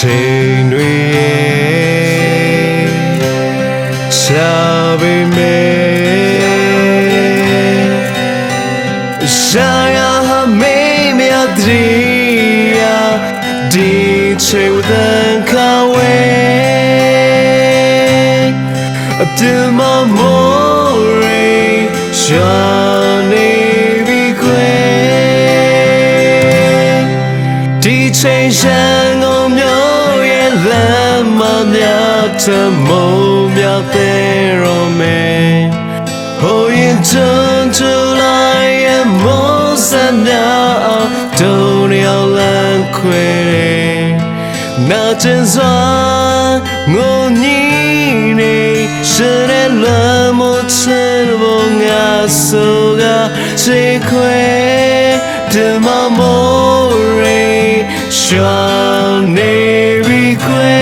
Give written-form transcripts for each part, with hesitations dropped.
ချိန်တွေရှာပေမဲ့ရှာရမေးမြတ်တရားဒီချိန်ဝဒံခဝဲအပြစ်မမောရေရှာနေပြီခွေဒီချိန်ရှန်ကုန်မျိုးရဲ့လမ်းမများထမုံမြတဲ့ရောမဲဟိုရင်ချွန်ချူလိုက်ရဲ့မောစနာဒုံရောက်လန်းခွေနာကျင်စွာငုံညီနေရှရဲလမ်းမချေဘောငါဆိုကစေခွေဒီမမောရေရှာနေပြီခွေ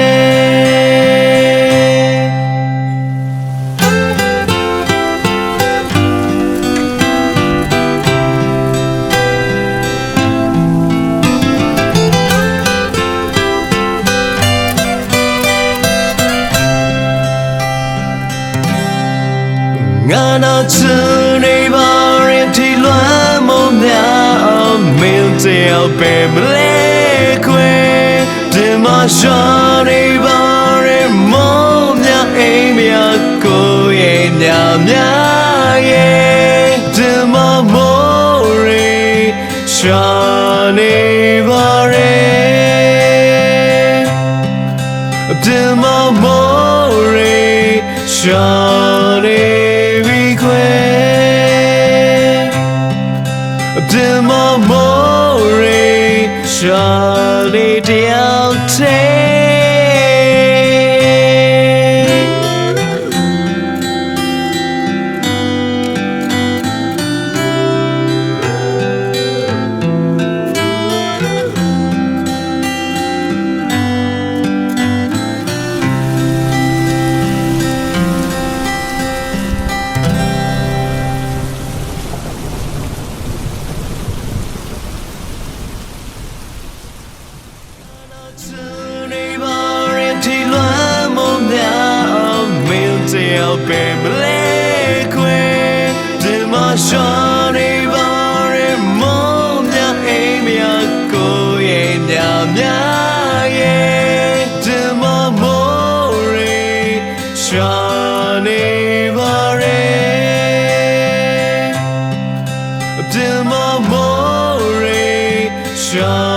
ငါနာချနေပါရင်ဒီလွမ်းမများမင်းတယောက်ပဲမလဲခွေဒီမှာရှာနေပါရင်မောများအိမ်မြကိုရဲ့ညာများရဲ့ဒီမှာမောရေရှာနေပါရင်ဒီမှာမောရေရှာနေဒီမမောရေရှာနေတယောက်တပဲမလဲခွေဒီမှာရှာနေပါရင်မောမြအိမ်မြကိုရဲ့ညာများရဲ့ဒီမှာမောရေရှာနေပါရင်ဒီမှာမောရေရှာ